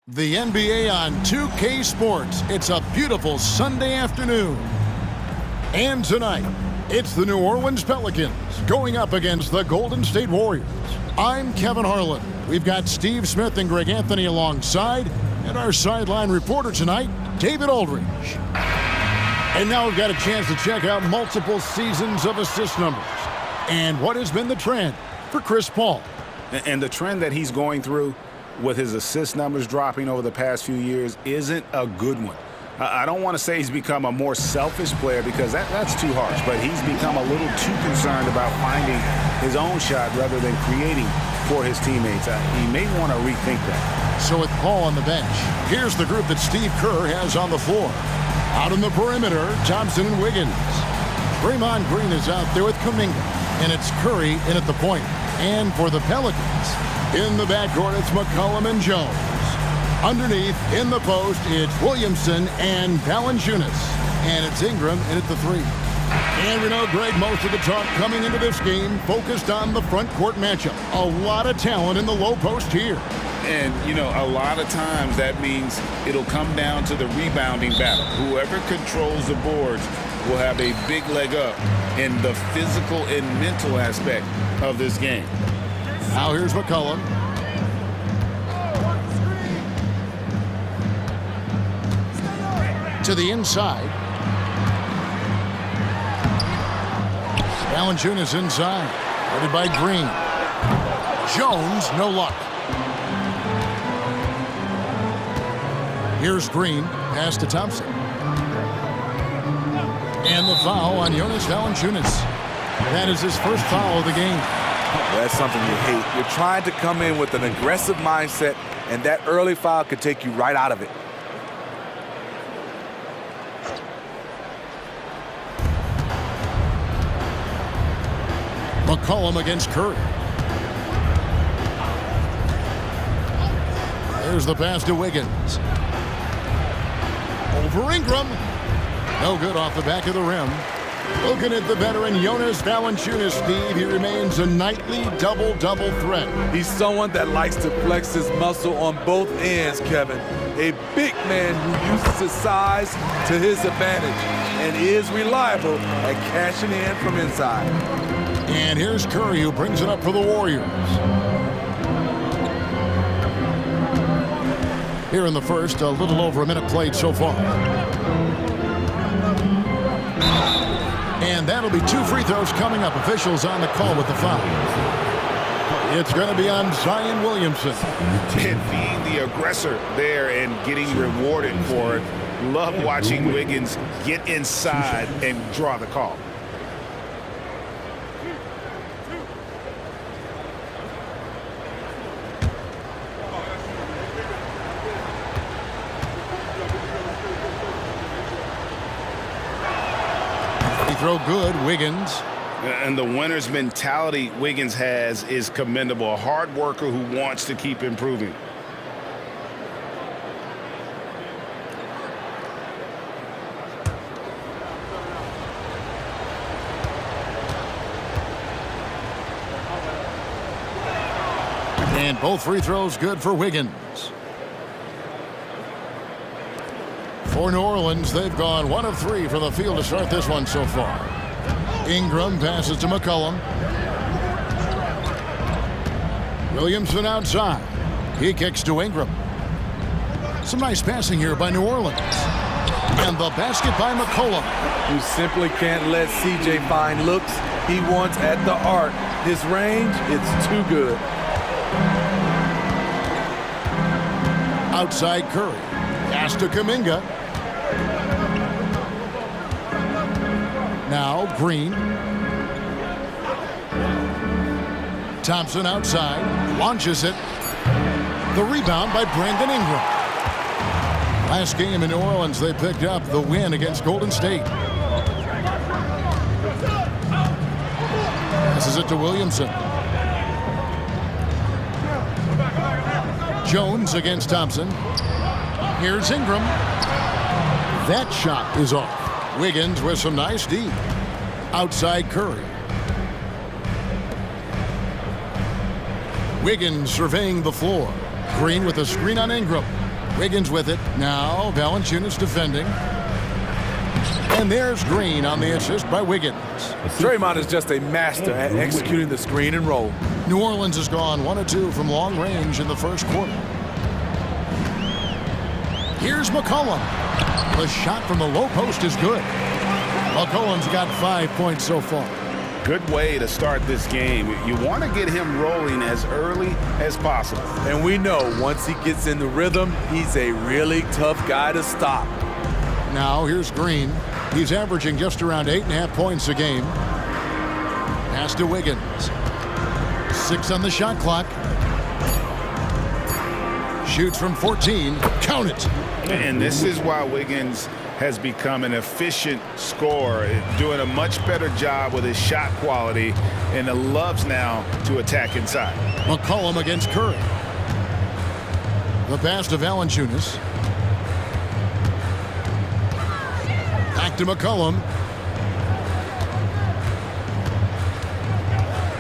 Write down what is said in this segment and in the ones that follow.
The NBA on 2K Sports. It's a beautiful Sunday afternoon. And tonight, it's the New Orleans Pelicans going up against the Golden State Warriors. I'm Kevin Harlan. We've got Steve Smith and Greg Anthony alongside, and our sideline reporter tonight, David Aldridge. And now we've got a chance to check out multiple seasons of assist numbers and what has been the trend for Chris Paul. And the trend that he's going through with his assist numbers dropping over the past few years isn't a good one. I don't want to say he's become a more selfish player because that's too harsh, but he's become a little too concerned about finding his own shot rather than creating for his teammates. He may want to rethink that. So with Paul on the bench, here's the group that Steve Kerr has on the floor. Out on the perimeter, Thompson and Wiggins. Draymond Green is out there with Kuminga, and it's Curry in at the point. And for the Pelicans, in the backcourt, it's McCollum and Jones. Underneath, in the post, it's Williamson and Valanciunas. And it's Ingram in at the three. And we know, Greg, most of the talk coming into this game focused on the front court matchup. A lot of talent in the low post here. And, a lot of times that means it'll come down to the rebounding battle. Whoever controls the boards will have a big leg up in the physical and mental aspect of this game. Now here's McCollum. To the inside. Valanciunas inside. Headed by Green. Jones, no luck. Here's Green. Pass to Thompson. And the foul on Jonas Valanciunas. That is his first foul of the game. That's something you hate. You're trying to come in with an aggressive mindset, and that early foul could take you right out of it. McCollum against Curry. There's the pass to Wiggins. Over Ingram. No good off the back of the rim. Looking at the veteran Jonas Valanciunas, Steve, he remains a nightly double-double threat. He's someone that likes to flex his muscle on both ends, Kevin. A big man who uses his size to his advantage and is reliable at cashing in from inside. And here's Curry, who brings it up for the Warriors. Here in the first, a little over a minute played so far. And that'll be 2 free throws coming up. Officials on the call with the foul. It's going to be on Zion Williamson. And being the aggressor there and getting rewarded for it. Love watching Wiggins get inside and draw the call. Throw good, Wiggins. And the winner's mentality Wiggins has is commendable. A hard worker who wants to keep improving. And both free throws good for Wiggins. For New Orleans, they've gone 1 of 3 from the field to start this one so far. Ingram passes to McCollum. Williamson outside. He kicks to Ingram. Some nice passing here by New Orleans. And the basket by McCollum. You simply can't let C.J. find looks he wants at the arc. His range, it's too good. Outside Curry. Pass to Kuminga. Now Green. Thompson outside. Launches it. The rebound by Brandon Ingram. Last game in New Orleans, they picked up the win against Golden State. Passes it to Williamson. Jones against Thompson. Here's Ingram. That shot is off. Wiggins with some nice D. Outside Curry. Wiggins surveying the floor. Green with a screen on Ingram. Wiggins with it. Now Valanciunas defending. And there's Green on the assist by Wiggins. Draymond is just a master at executing the screen and roll. New Orleans has gone 1 of 2 from long range in the first quarter. Here's McCollum. The shot from the low post is good. McCollum's got 5 points so far. Good way to start this game. You want to get him rolling as early as possible. And we know once he gets in the rhythm, he's a really tough guy to stop. Now here's Green. He's averaging just around 8.5 points a game. Pass to Wiggins. 6 on the shot clock. Shoots from 14. Count it. And this is why Wiggins has become an efficient scorer, doing a much better job with his shot quality, and loves now to attack inside. McCollum against Curry. The pass to Valanciunas. Back to McCollum.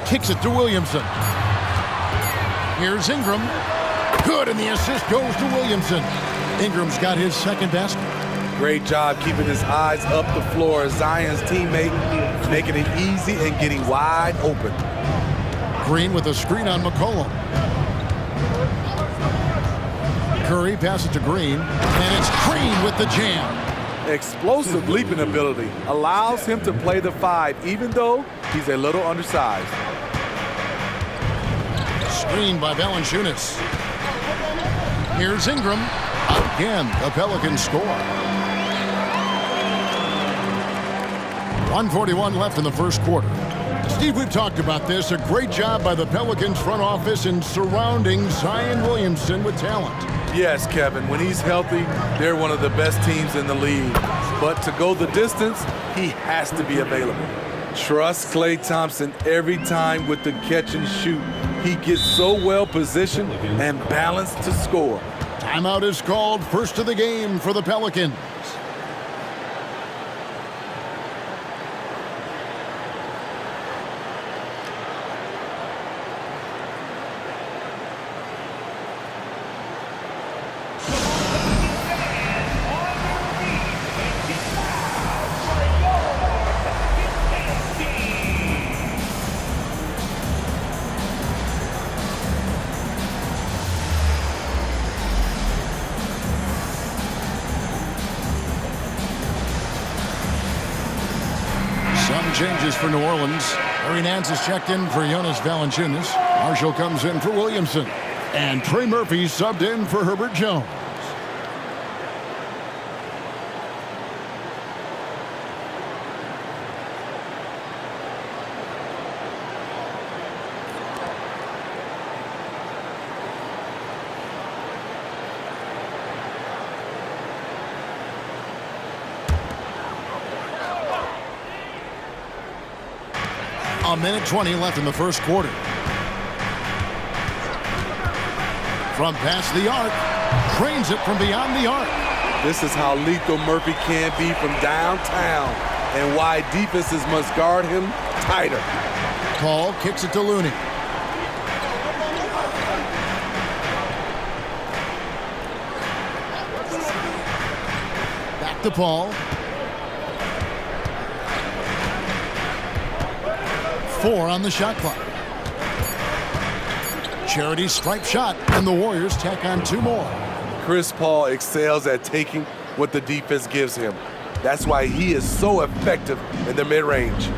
Kicks it to Williamson. Here's Ingram. Good, and the assist goes to Williamson. Ingram's got his second basket. Great job keeping his eyes up the floor. Zion's teammate making it easy and getting wide open. Green with a screen on McCollum. Curry passes to Green, and it's Green with the jam. Explosive leaping ability allows him to play the 5, even though he's a little undersized. Screen by Valanciunas. Here's Ingram. Again, the Pelicans score. 1:41 left in the first quarter. Steve, we've talked about this. A great job by the Pelicans front office in surrounding Zion Williamson with talent. Yes, Kevin, when he's healthy, they're one of the best teams in the league. But to go the distance, he has to be available. Trust Klay Thompson every time with the catch and shoot. He gets so well positioned and balanced to score. Timeout is called. First of the game for the Pelicans. Changes for New Orleans. Harry Nance is checked in for Jonas Valanciunas. Marshall comes in for Williamson. And Trey Murphy subbed in for Herbert Jones. A minute 20 left in the first quarter. From past the arc, trains it from beyond the arc. This is how lethal Murphy can be from downtown and why defenses must guard him tighter. Paul kicks it to Looney. Back to Paul. 4 on the shot clock. Charity stripe shot, and the Warriors tack on 2 more. Chris Paul excels at taking what the defense gives him. That's why he is so effective in the mid-range.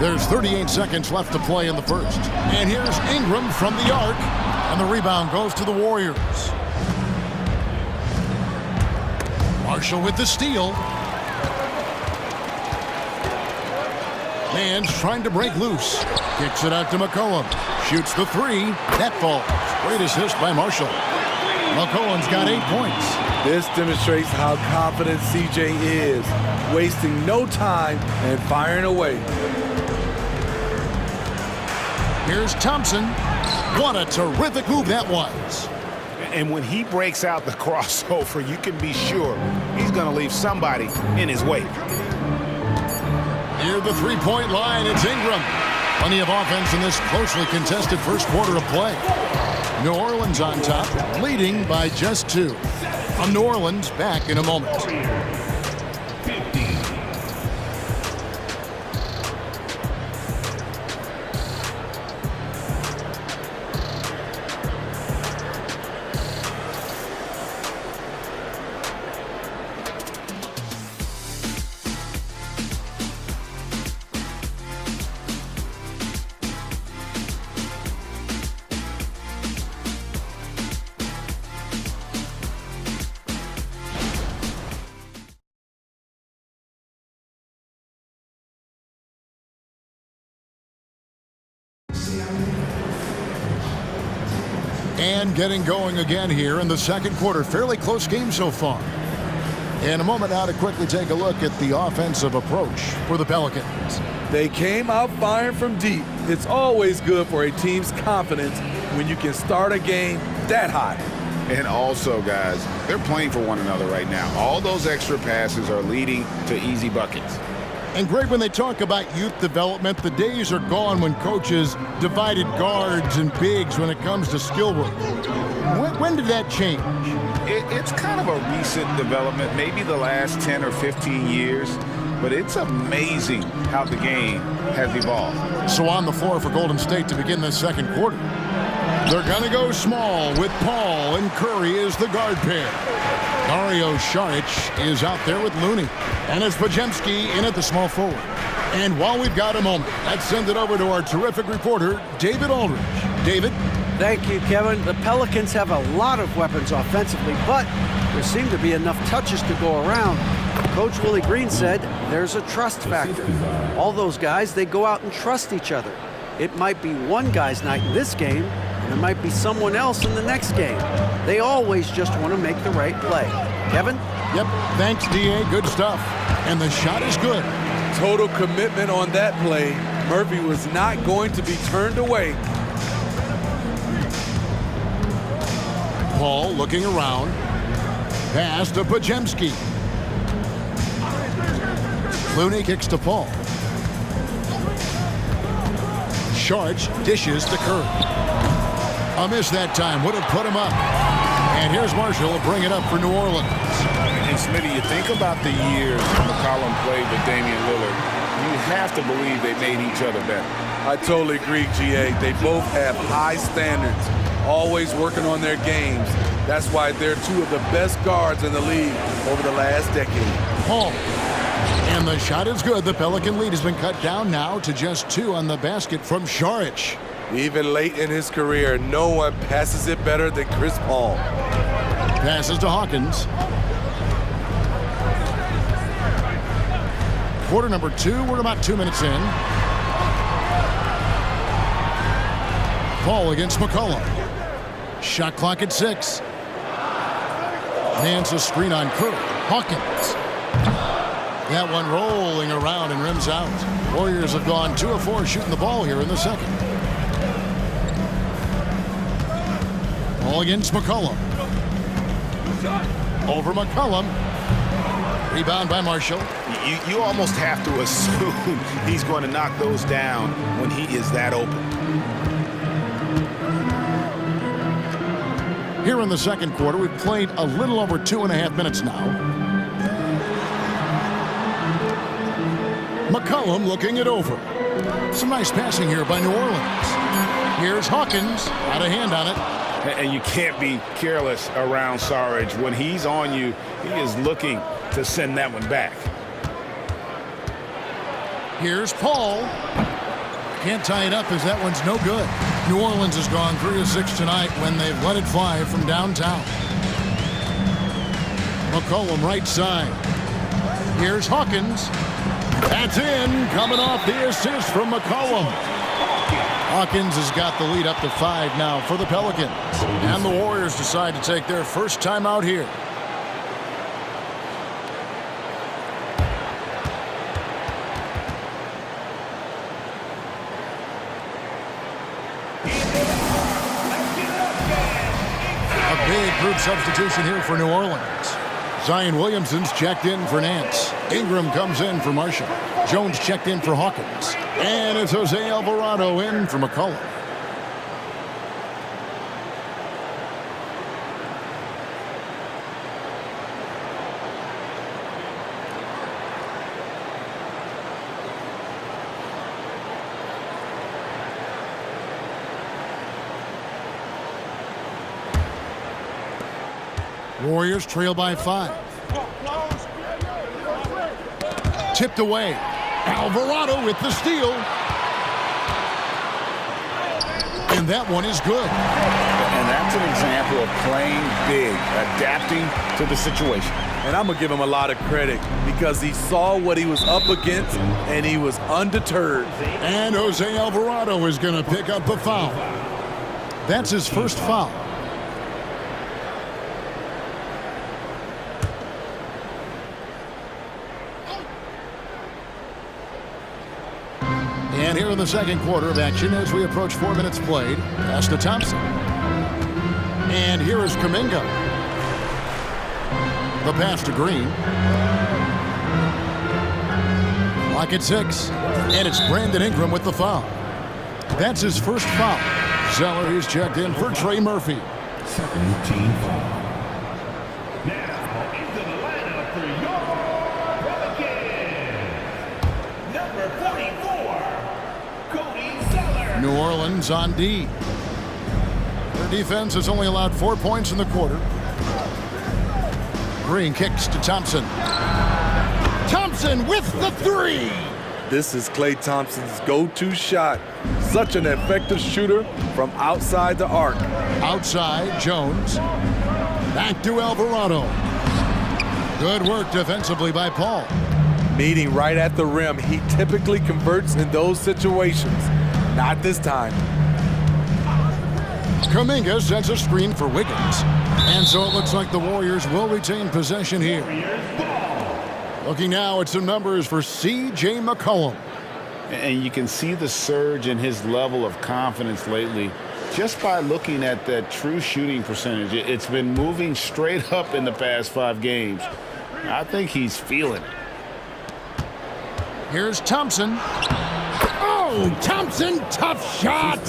There's 38 seconds left to play in the first. And here's Ingram from the arc, and the rebound goes to the Warriors. Marshall with the steal. Man's trying to break loose. Kicks it out to McCollum. Shoots the 3. That falls. Great assist by Marshall. McCollum's got 8 points. This demonstrates how confident CJ is, wasting no time and firing away. Here's Thompson. What a terrific move that was. And when he breaks out the crossover, you can be sure he's going to leave somebody in his wake. Near the three-point line, it's Ingram. Plenty of offense in this closely contested first quarter of play. New Orleans on top, leading by just 2. New Orleans back in a moment. And getting going again here in the second quarter. Fairly close game so far. In a moment now to quickly take a look at the offensive approach for the Pelicans. They came out firing from deep. It's always good for a team's confidence when you can start a game that hot. And also, guys, they're playing for one another right now. All those extra passes are leading to easy buckets. And Greg, when they talk about youth development, the days are gone when coaches divided guards and bigs when it comes to skill work. When did that change? It's kind of a recent development, maybe the last 10 or 15 years, but it's amazing how the game has evolved. So on the floor for Golden State to begin this second quarter. They're going to go small with Paul and Curry as the guard pair. Dario Saric is out there with Looney. And it's Podziemski in at the small forward. And while we've got a moment, let's send it over to our terrific reporter, David Aldridge. David? Thank you, Kevin. The Pelicans have a lot of weapons offensively, but there seem to be enough touches to go around. Coach Willie Green said there's a trust factor. All those guys, they go out and trust each other. It might be one guy's night in this game, and it might be someone else in the next game. They always just want to make the right play. Kevin? Yep, thanks, D.A. Good stuff. And the shot is good. Total commitment on that play. Murphy was not going to be turned away. Paul looking around. Pass to Podziemski. Looney kicks to Paul. Saric dishes to Curry. A miss that time would have put him up. And here's Marshall to bring it up for New Orleans. And Smitty, you think about the years McCollum played with Damian Lillard. You have to believe they made each other better. I totally agree, GA. They both have high standards, always working on their games. That's why they're two of the best guards in the league over the last decade. Paul. And the shot is good. The Pelican lead has been cut down now to just 2 on the basket from Saric. Even late in his career, no one passes it better than Chris Paul. Passes to Hawkins. Quarter number 2. We're about 2 minutes in. Paul against McCollum. Shot clock at 6. Nance a screen on Curry. Hawkins. That one rolling around and rims out. Warriors have gone 2 of 4 shooting the ball here in the second. Ball against McCollum. Over McCollum. Rebound by Marshall. You almost have to assume he's going to knock those down when he is that open. Here in the second quarter, we've played a little over 2.5 minutes now. McCollum looking it over. Some nice passing here by New Orleans. Here's Hawkins. Got a hand on it. And you can't be careless around Saric. When he's on you, he is looking to send that one back. Here's Paul. Can't tie it up as that one's no good. New Orleans has gone 3 of 6 tonight when they've let it fly from downtown. McCollum right side. Here's Hawkins. That's in. Coming off the assist from McCollum. Hawkins has got the lead up to 5 now for the Pelicans. And the Warriors decide to take their first time out here. A big group substitution here for New Orleans. Zion Williamson's checked in for Nance. Ingram comes in for Marshall. Jones checked in for Hawkins. And it's Jose Alvarado in for McCollum. Warriors trail by 5. Tipped away. Alvarado with the steal. And that one is good. And that's an example of playing big, adapting to the situation. And I'm going to give him a lot of credit because he saw what he was up against and he was undeterred. And Jose Alvarado is going to pick up the foul. That's his first foul. And here in the second quarter of action as we approach 4 minutes played. Pass to Thompson. And here is Kuminga. The pass to Green. Clock at 6. And it's Brandon Ingram with the foul. That's his first foul. Zeller is checked in for Trey Murphy. Second team foul. Now into the lineup for your Pelicans. Number 44, Cody Zeller. New Orleans on D. Their defense has only allowed 4 points in the quarter. Green kicks to Thompson. Thompson with the 3. This is Klay Thompson's go-to shot. Such an effective shooter from outside the arc. Outside, Jones. Back to Alvarado. Good work defensively by Paul. Meeting right at the rim. He typically converts in those situations. Not this time. Kuminga sets a screen for Wiggins. And so it looks like the Warriors will retain possession here. Looking now at some numbers for C.J. McCollum. And you can see the surge in his level of confidence lately just by looking at that true shooting percentage. It's been moving straight up in the past 5 games. I think he's feeling it. Here's Thompson. Oh, Thompson, tough shot.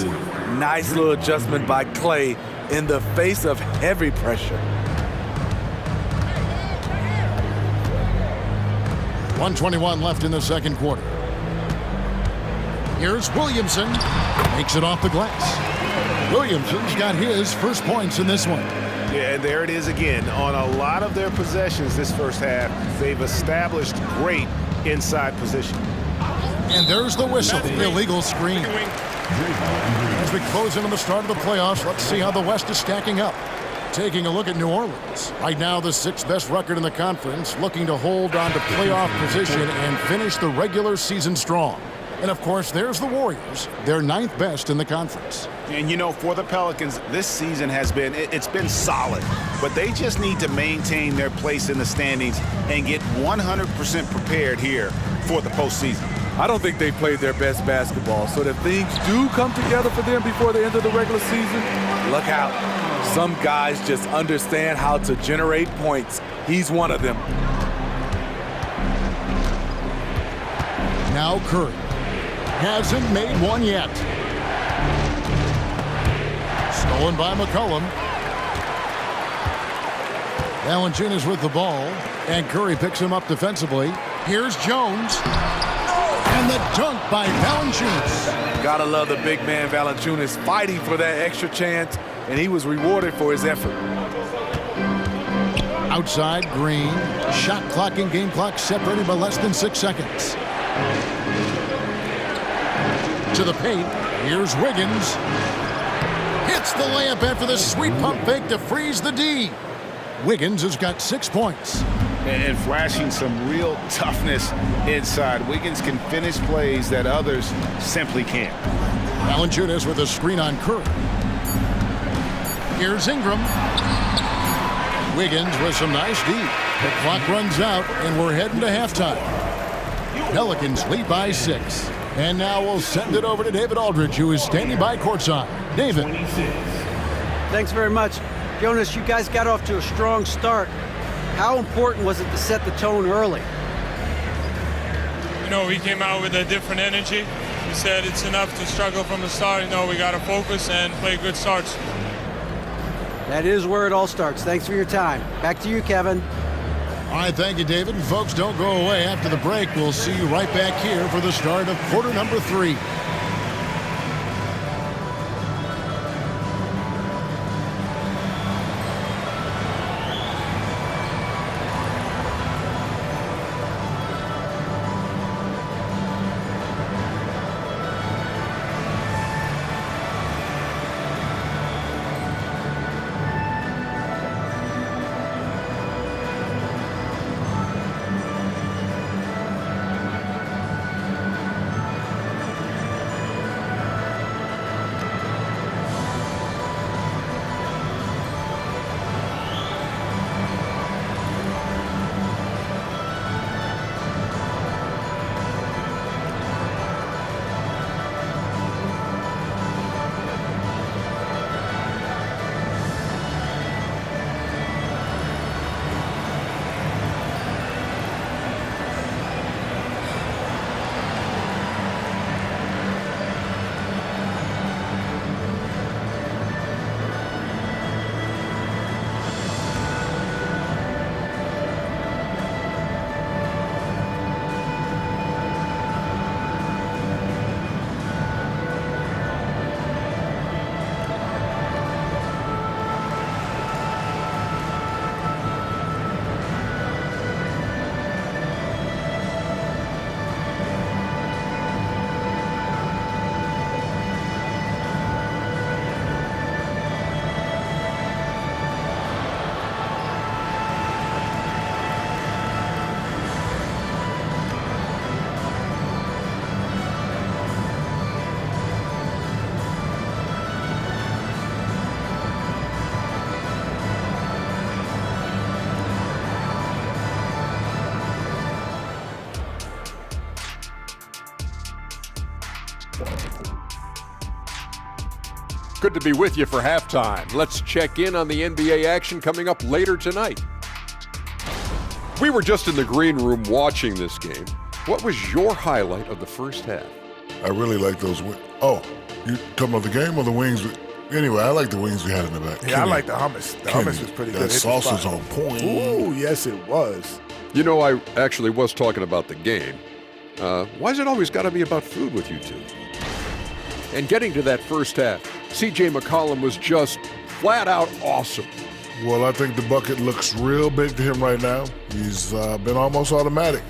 Nice little adjustment by Klay in the face of heavy pressure. 1:21 left in the second quarter. Here's Williamson. Makes it off the glass. Williamson's got his first points in this one. Yeah, and there it is again. On a lot of their possessions this first half, they've established great inside position. And there's the whistle. Illegal screen. As we close in on the start of the playoffs, let's see how the West is stacking up. Taking a look at New Orleans. Right now, the 6th best record in the conference, looking to hold on to playoff position and finish the regular season strong. And, of course, there's the Warriors. They're 9th best in the conference. And, you know, for the Pelicans, this season has been, it's been solid. But they just need to maintain their place in the standings and get 100% prepared here for the postseason. I don't think they played their best basketball, so if things do come together for them before the end of the regular season, look out. Some guys just understand how to generate points. He's one of them. Now Curry. Hasn't made one yet. Stolen by McCollum. Valanciunas with the ball, and Curry picks him up defensively. Here's Jones. And the dunk by Valanciunas. Gotta love the big man Valanciunas fighting for that extra chance, and he was rewarded for his effort. Outside, Green. Shot clock and game clock separated by less than 6 seconds. To the paint. Here's Wiggins. Hits the layup after the sweet pump fake to freeze the D. Wiggins has got 6 points. And flashing some real toughness inside. Wiggins can finish plays that others simply can't. Valanciunas with a screen on Curry. Here's Ingram. Wiggins with some nice D. The clock runs out, and we're heading to halftime. Pelicans lead by 6. And now we'll send it over to David Aldridge, who is standing by courtside. David. Thanks very much. Jonas, you guys got off to a strong start. How important was it to set the tone early? You know, we came out with a different energy. we said it's enough to struggle from the start. You know, we got to focus and play good starts. That is where it all starts. Thanks for your time. Back to you, Kevin. All right, thank you, David. And folks, don't go away. After the break, we'll see you right back here for the start of quarter number 3. Good to be with you for halftime. Let's check in on the NBA action coming up later tonight. We were just in the green room watching this game. What was your highlight of the first half? I really like those wings. Oh, you talking about the game or the wings? Anyway, I like the wings we had in the back. Yeah, I like the hummus. The hummus was pretty good. That sauce was on point. Ooh, yes, it was. You know, I actually was talking about the game. Why's it always got to be about food with you two? And getting to that first half, C.J. McCollum was just flat out awesome. Well, I think the bucket looks real big to him right now. He's been almost automatic.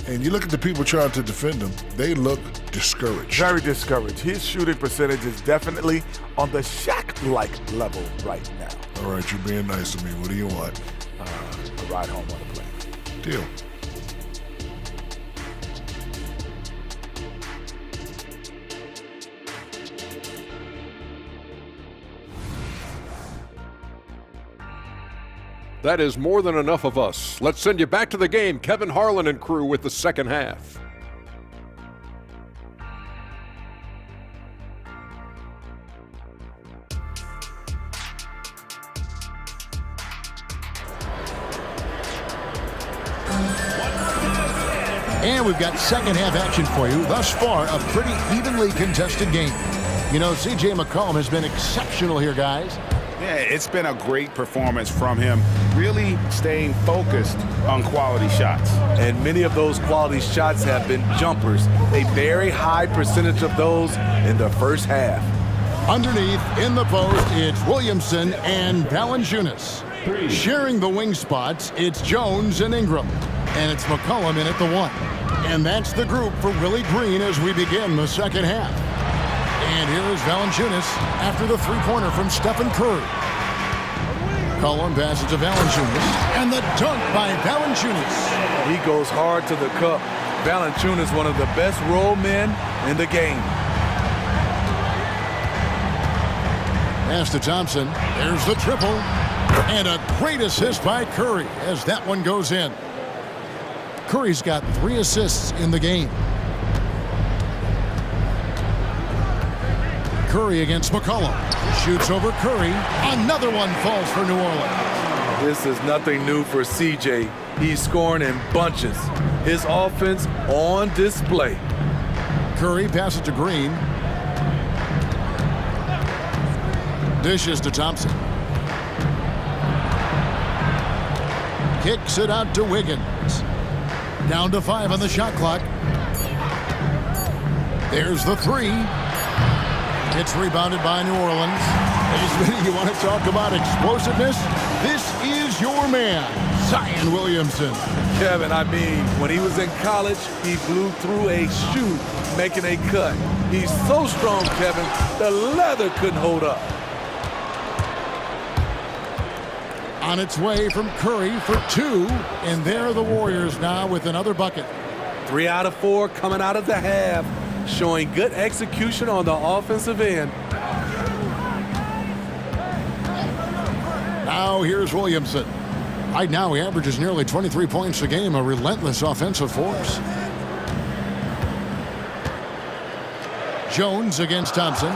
And you look at the people trying to defend him, they look discouraged. Very discouraged. His shooting percentage is definitely on the Shaq-like level right now. All right, you're being nice to me. What do you want? A ride home on the plane. Deal. That is more than enough of us. Let's send you back to the game. Kevin Harlan and crew with the second half. And we've got second half action for you. Thus far, a pretty evenly contested game. You know, C.J. McCollum has been exceptional here, guys. Yeah, it's been a great performance from him, really staying focused on quality shots. And many of those quality shots have been jumpers. A very high percentage of those in the first half. Underneath, in the post, it's Williamson and Valanciunas. Sharing the wing spots, it's Jones and Ingram. And it's McCollum in at the 1. And that's the group for Willie Green as we begin the second half. And here's Valanciunas after the three-pointer from Stephen Curry. Collin passes to Valanciunas, and the dunk by Valanciunas. He goes hard to the cup. Valanciunas, one of the best roll men in the game. Pass to Thompson. There's the triple. And a great assist by Curry as that one goes in. Curry's got 3 assists in the game. Curry against McCollum. Shoots over Curry. Another one falls for New Orleans. This is nothing new for CJ. He's scoring in bunches. His offense on display. Curry passes to Green. Dishes to Thompson. Kicks it out to Wiggins. Down to 5 on the shot clock. There's the 3. It's rebounded by New Orleans. Hey, you want to talk about explosiveness? This is your man, Zion Williamson. Kevin, I mean, when he was in college, he blew through a shoe making a cut. He's so strong, Kevin, the leather couldn't hold up. On its way from Curry for 2, and there are the Warriors now with another bucket. 3 out of 4 coming out of the half, showing good execution on the offensive end. Now here's Williamson. Right now he averages nearly 23 points a game, a relentless offensive force. Jones against Thompson.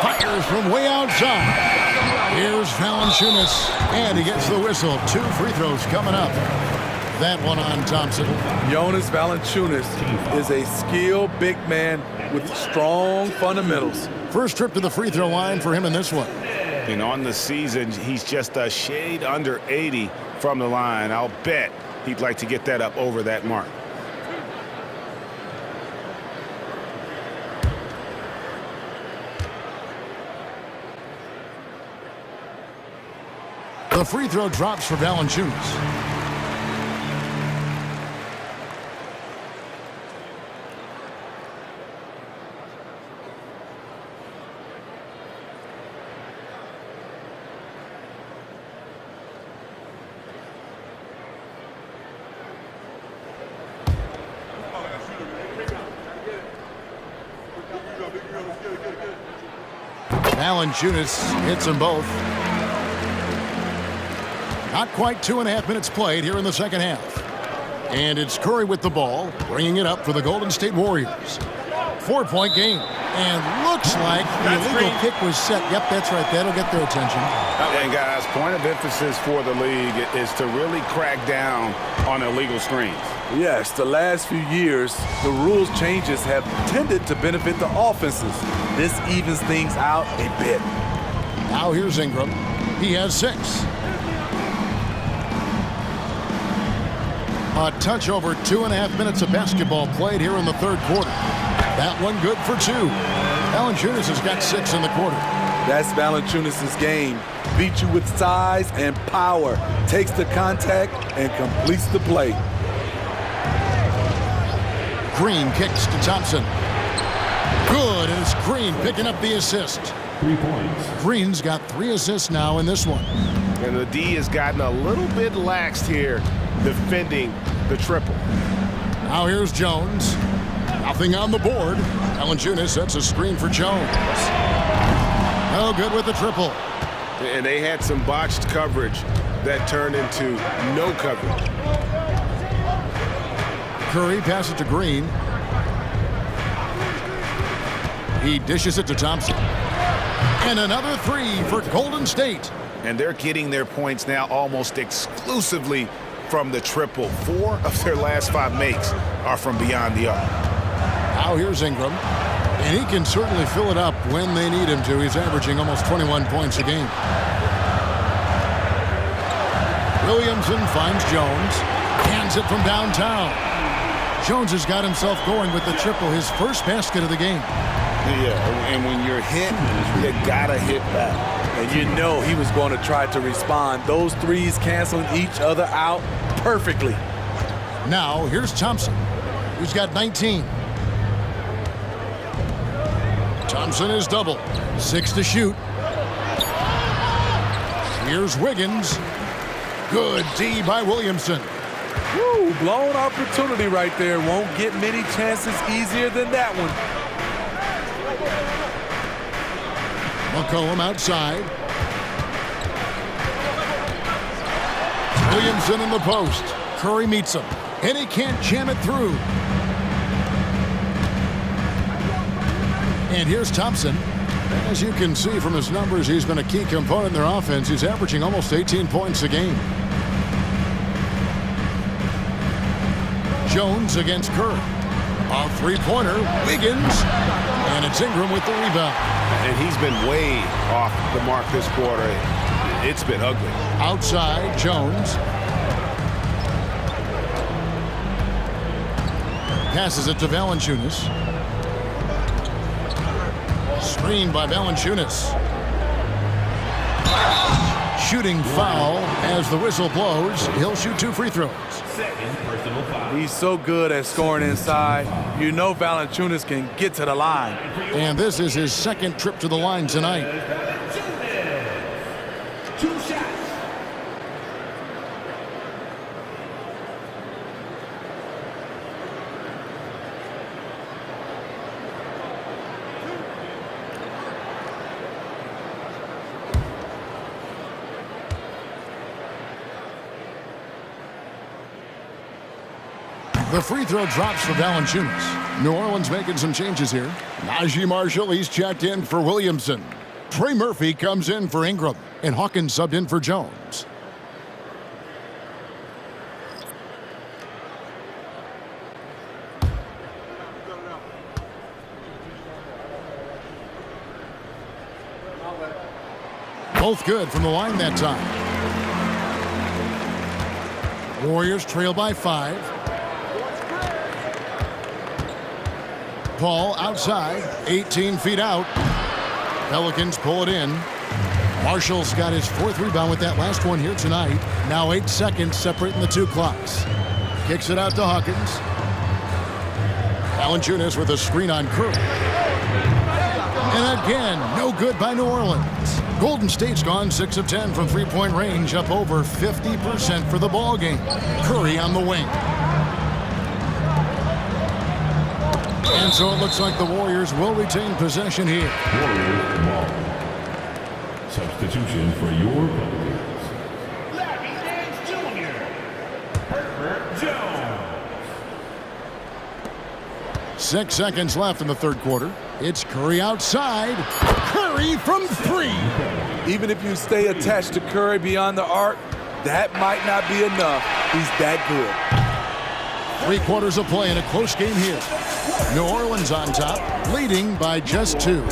Fires from way outside. Here's Valanciunas, and he gets the whistle. 2 free throws coming up. That one on Thompson. Jonas Valanciunas is a skilled big man with strong fundamentals. First trip to the free throw line for him in this one. And on the season, he's just a shade under 80 from the line. I'll bet he'd like to get that up over that mark. The free throw drops for Valanciunas. Valanciunas hits them both. Not quite 2.5 minutes played here in the second half. And it's Curry with the ball, bringing it up for the Golden State Warriors. 4-point game. And looks like the illegal kick was set. Yep, that's right. That'll get their attention. And guys, point of emphasis for the league is to really crack down on illegal screens. Yes, the last few years, the rules changes have tended to benefit the offenses. This evens things out a bit. Now here's Ingram. He has 6. A touch over 2.5 minutes of basketball played here in the third quarter. That one good for 2. Valanciunas has got 6 in the quarter. That's Valanciunas' game. Beats you with size and power. Takes the contact and completes the play. Green kicks to Thompson. Good, and it's Green picking up the assist. 3 points. Green's got 3 assists now in this one. And the D has gotten a little bit laxed here defending the triple. Now here's Jones. Nothing on the board. Valanciunas sets a screen for Jones. No good with the triple. And they had some botched coverage that turned into no coverage. Curry passes to Green. He dishes it to Thompson. And another 3 for Golden State. And they're getting their points now almost exclusively from the triple. 4 of their last 5 makes are from beyond the arc. Now here's Ingram. And he can certainly fill it up when they need him to. He's averaging almost 21 points a game. Williamson finds Jones. Hands it from downtown. Jones has got himself going with the triple, his first basket of the game. Yeah, and when you're hit, you gotta hit back. And you know he was going to try to respond. Those threes canceling each other out perfectly. Now here's Thompson, who's got 19. Thompson is double. 6 to shoot. Here's Wiggins. Good D by Williamson. Woo, blown opportunity right there. Won't get many chances easier than that one. McCollum outside. Williamson in the post. Curry meets him, and he can't jam it through. And here's Thompson. As you can see from his numbers, he's been a key component in their offense. He's averaging almost 18 points a game. Jones against Curry. A three-pointer, Wiggins, and it's Ingram with the rebound. And he's been way off the mark this quarter. It's been ugly. Outside, Jones. Passes it to Valanciunas. Screen by Valanciunas. Shooting foul as the whistle blows. He'll shoot 2 free throws. He's so good at scoring inside. You know Valanciunas can get to the line. And this is his second trip to the line tonight. 2 shots. The free throw drops for Valanciunas. New Orleans making some changes here. Najee Marshall, he's checked in for Williamson. Trey Murphy comes in for Ingram. And Hawkins subbed in for Jones. Both good from the line that time. Warriors trail by 5. Paul outside, 18 feet out. Pelicans pull it in. Marshall's got his 4th rebound with that last one here tonight. Now 8 seconds separating the 2 clocks. Kicks it out to Hawkins. Valanciunas with a screen on Curry. And again, no good by New Orleans. Golden State's gone 6 of 10 from three-point range, up over 50% for the ball game. Curry on the wing. And so it looks like the Warriors will retain possession here. Warriors ball. Substitution for your Pelicans. Larry Nance Jr. Herbert Jones. 6 seconds left in the 3rd quarter. It's Curry outside. Curry from 3. Even if you stay attached to Curry beyond the arc, that might not be enough. He's that good. 3 quarters of play in a close game here. New Orleans on top, leading by just 2.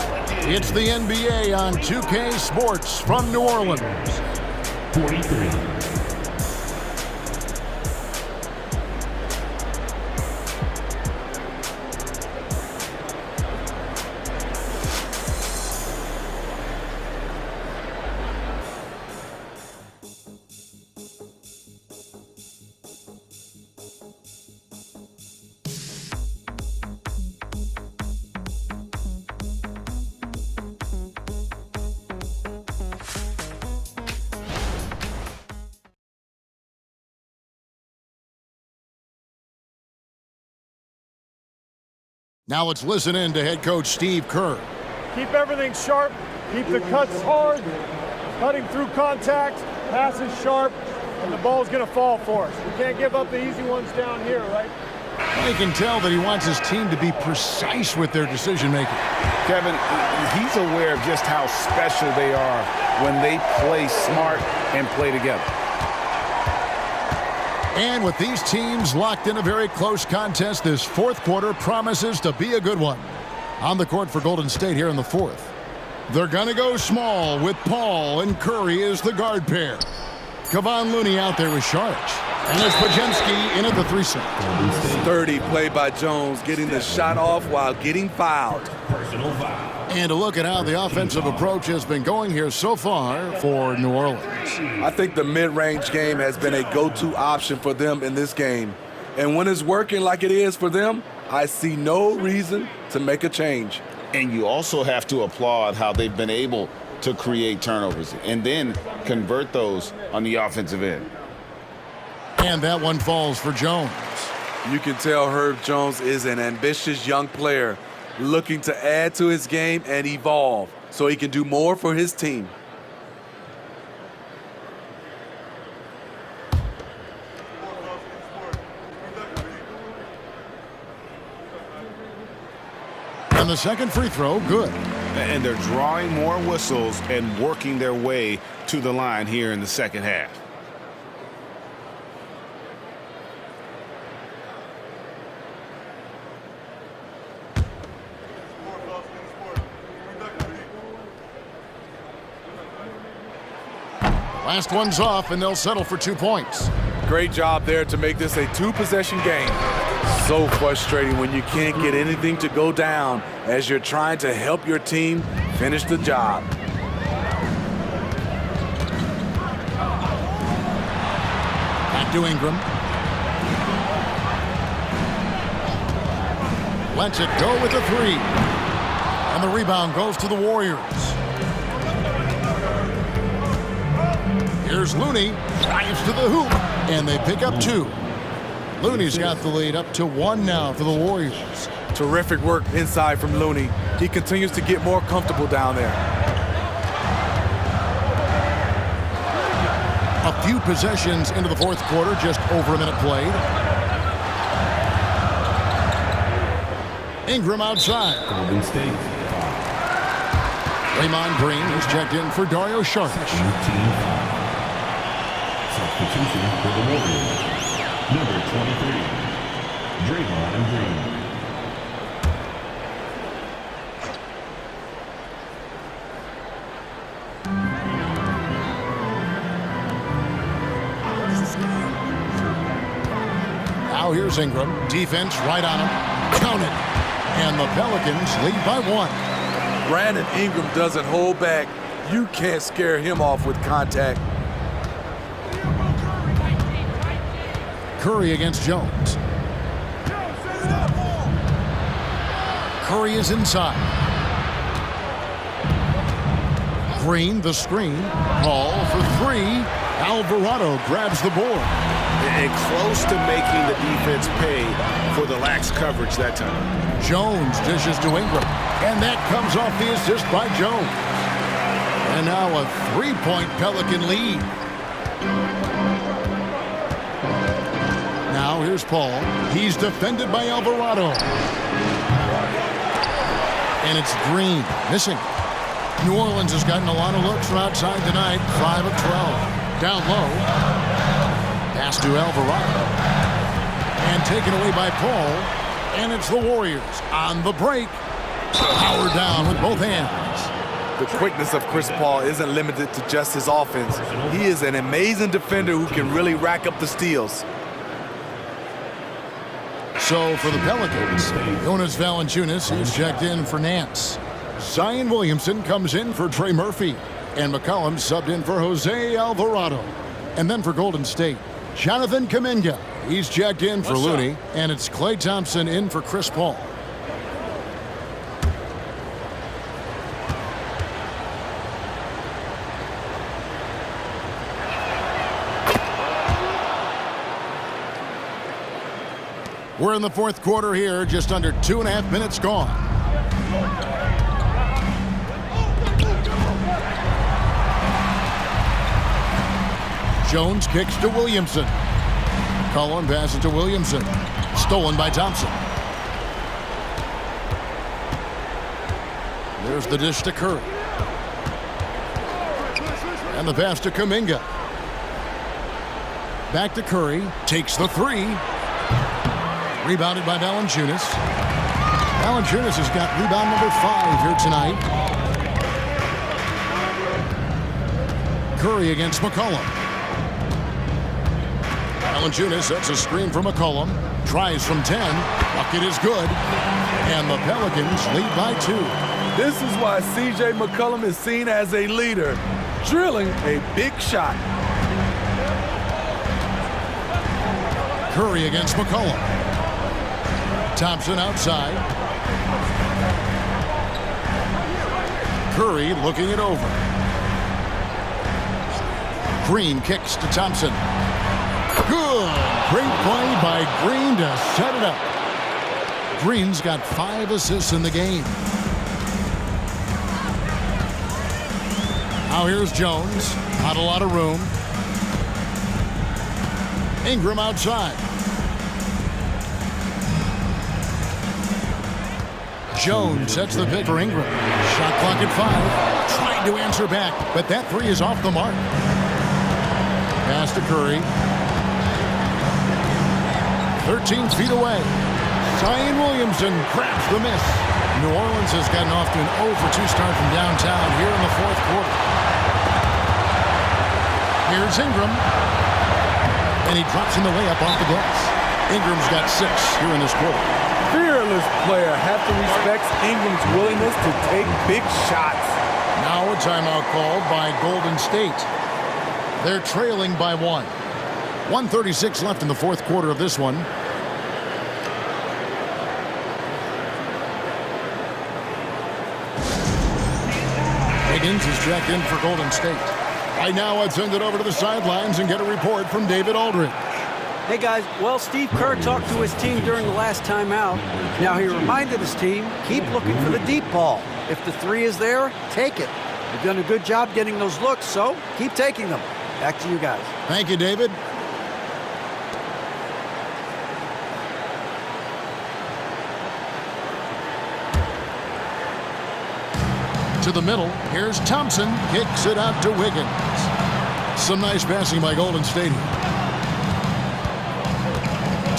It's the NBA on 2K Sports from New Orleans. 43. Now let's listen in to head coach Steve Kerr. Keep everything sharp, keep the cuts hard, cutting through contact, passes sharp, and the ball's going to fall for us. We can't give up the easy ones down here, right? You can tell that he wants his team to be precise with their decision-making. Kevin, he's aware of just how special they are when they play smart and play together. And with these teams locked in a very close contest, this 4th quarter promises to be a good one. On the court for Golden State here in the 4th. They're going to go small with Paul and Curry as the guard pair. Kevon Looney out there with Saric. And there's Pajemski in at the 3 set. Sturdy play by Jones, getting the shot off while getting fouled. Personal foul. And to look at how the offensive approach has been going here so far for New Orleans. I think the mid-range game has been a go-to option for them in this game. And when it's working like it is for them, I see no reason to make a change. And you also have to applaud how they've been able to create turnovers and then convert those on the offensive end. And that one falls for Jones. You can tell Herb Jones is an ambitious young player looking to add to his game and evolve so he can do more for his team. And the second free throw, good. And they're drawing more whistles and working their way to the line here in the second half. Last one's off, and they'll settle for 2 points. Great job there to make this a two-possession game. So frustrating when you can't get anything to go down as you're trying to help your team finish the job. Back to Ingram. Lets it go with the three. And the rebound goes to the Warriors. Here's Looney. Drives to the hoop. And they pick up 2. Looney's got the lead up to 1 now for the Warriors. Terrific work inside from Looney. He continues to get more comfortable down there. A few possessions into the fourth quarter, just over a minute played. Ingram outside. Golden State. Draymond Green is checked in for Dario Saric. Substitution for the Warriors. Number 23, Draymond Green. Now here's Ingram. Defense right on him. Count it. And the Pelicans lead by 1. Brandon Ingram doesn't hold back. You can't scare him off with contact. Curry against Jones. Curry is inside. Green, the screen. Ball for 3. Alvarado grabs the board. And close to making the defense pay for the lax coverage that time. Jones dishes to Ingram. And that comes off the assist by Jones. And now a 3-point Pelican lead. Now here's Paul. He's defended by Alvarado. And it's Green missing. New Orleans has gotten a lot of looks from outside tonight. 5 of 12. Down low. Pass to Alvarado. And taken away by Paul. And it's the Warriors on the break. Powered down with both hands. The quickness of Chris Paul isn't limited to just his offense. He is an amazing defender who can really rack up the steals. So for the Pelicans, Jonas Valanciunas is checked in for Nance. Zion Williamson comes in for Trey Murphy. And McCollum subbed in for Jose Alvarado. And then for Golden State, Jonathan Kuminga. He's checked in for Looney. And it's Klay Thompson in for Chris Paul. We're in the fourth quarter here, just under 2.5 minutes gone. Jones kicks to Williamson. Cullen passes to Williamson. Stolen by Thompson. There's the dish to Curry. And the pass to Kuminga. Back to Curry. Takes the 3. Rebounded by Valanciunas. Valanciunas has got rebound number 5 here tonight. Curry against McCollum. Valanciunas sets a screen for McCollum. Tries from 10. Bucket is good. And the Pelicans lead by 2. This is why C.J. McCollum is seen as a leader, drilling a big shot. Curry against McCollum. Thompson outside. Curry looking it over. Green kicks to Thompson. Good. Great play by Green to set it up. Green's got 5 assists in the game. Now here's Jones. Not a lot of room. Ingram outside. Jones sets the pick for Ingram. Shot clock at 5. Trying to answer back, but that 3 is off the mark. Pass to Curry. 13 feet away. Zion Williamson grabs the miss. New Orleans has gotten off to an 0 for 2 start from downtown here in the fourth quarter. Here's Ingram. And he drops in the layup off the glass. Ingram's got 6 here in this quarter. Fearless player. Have to respect Ingram's willingness to take big shots. Now a timeout called by Golden State. They're trailing by 1. 1:36 left in the fourth quarter of this one. Higgins is checked in for Golden State. Right now, I'd send it over to the sidelines and get a report from David Aldridge. Hey, guys. Well, Steve Kerr talked to his team during the last timeout. Now, he reminded his team, keep looking for the deep ball. If the 3 is there, take it. You've done a good job getting those looks, so keep taking them. Back to you guys. Thank you, David. To the middle. Here's Thompson. Kicks it out to Wiggins. Some nice passing by Golden State.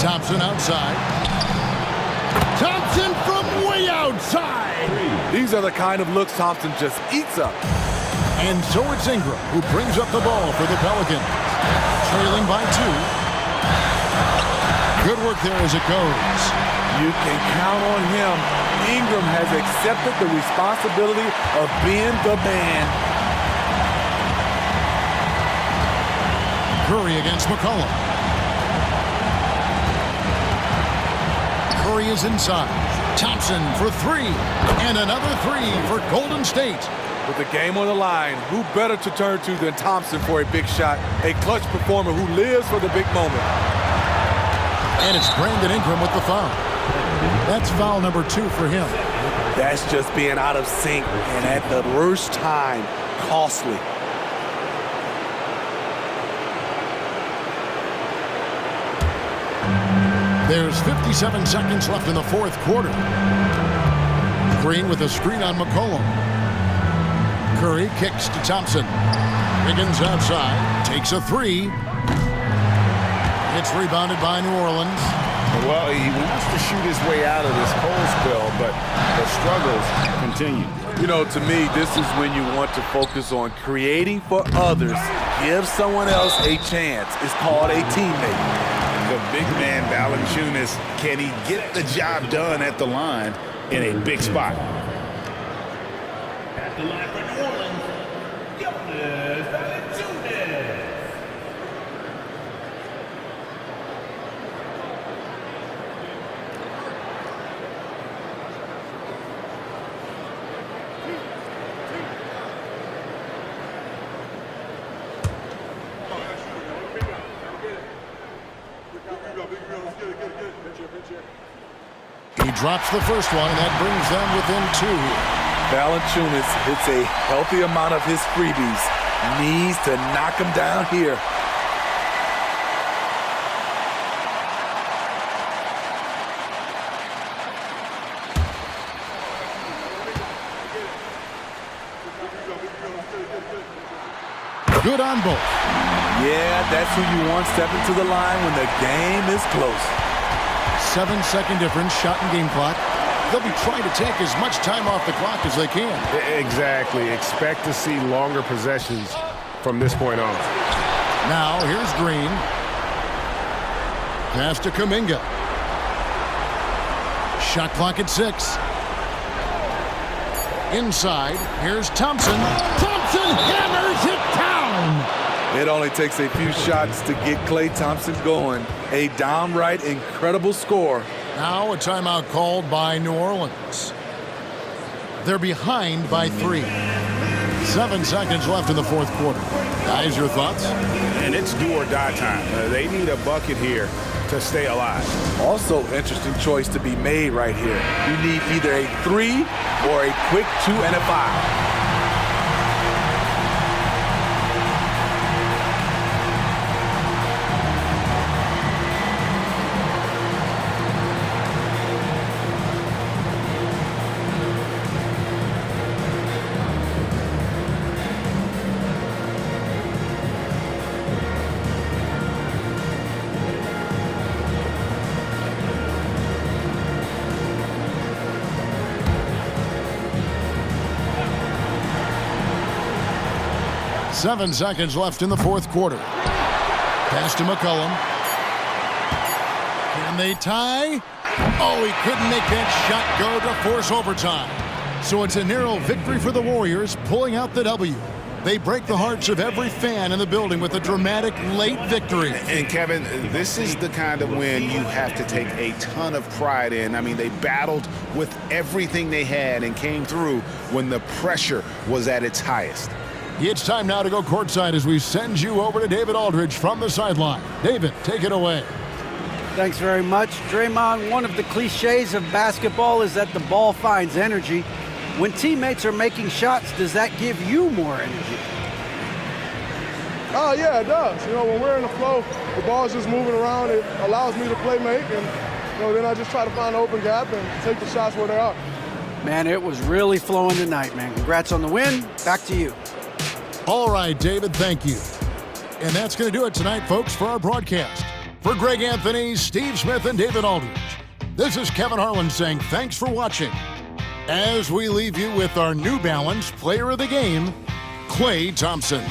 Thompson outside. Thompson from way outside. These are the kind of looks Thompson just eats up. And so it's Ingram who brings up the ball for the Pelicans. Trailing by 2. Good work there as it goes. You can count on him. Ingram has accepted the responsibility of being the man. Curry against McCollum. Curry is inside. Thompson for 3. And another 3 for Golden State. With the game on the line, who better to turn to than Thompson for a big shot? A clutch performer who lives for the big moment. And it's Brandon Ingram with the foul. That's foul number 2 for him. That's just being out of sync and at the worst time, costly. There's 57 seconds left in the fourth quarter. Green with a screen on McCollum. Curry kicks to Thompson. Wiggins outside. Takes a 3. It's rebounded by New Orleans. Well, he wants to shoot his way out of this cold spell, but the struggles continue. You know, to me, this is when you want to focus on creating for others. Give someone else a chance. It's called a teammate. The big man, Valanciunas, can he get the job done at the line in a big spot? At the line for New Orleans, Jonas Valanciunas. He drops the first one, and that brings them within 2. Valanciunas hits a healthy amount of his freebies. Needs to knock him down here. Good on both. Yeah, that's who you want stepping to the line when the game is close. 7-second difference, shot and game clock. They'll be trying to take as much time off the clock as they can. Exactly. Expect to see longer possessions from this point on. Now, here's Green. Pass to Kuminga. Shot clock at 6. Inside, here's Thompson. Thompson hammers it down! It only takes a few shots to get Klay Thompson going. A downright incredible score. Now a timeout called by New Orleans. They're behind by 3. 7 seconds left in the fourth quarter. Guys, your thoughts? And it's do or die time. They need a bucket here to stay alive. Also, interesting choice to be made right here. You need either a 3 or a quick 2 and a 5. 7 seconds left in the fourth quarter. Pass to McCollum. Can they tie? Oh, he couldn't make that shot go to force overtime. So it's a narrow victory for the Warriors, pulling out the W. They break the hearts of every fan in the building with a dramatic late victory. And Kevin, this is the kind of win you have to take a ton of pride in. I mean, they battled with everything they had and came through when the pressure was at its highest. It's time now to go courtside as we send you over to David Aldridge from the sideline. David, take it away. Thanks very much. Draymond, one of the cliches of basketball is that the ball finds energy. When teammates are making shots, does that give you more energy? Oh, yeah, it does. You know, when we're in the flow, the ball's just moving around. It allows me to play make, and you know, then I just try to find an open gap and take the shots where they are. Man, it was really flowing tonight, man. Congrats on the win. Back to you. All right, David, thank you. And that's going to do it tonight, folks, for our broadcast. For Greg Anthony, Steve Smith, and David Aldridge, this is Kevin Harlan saying thanks for watching. As we leave you with our New Balance Player of the Game, Klay Thompson.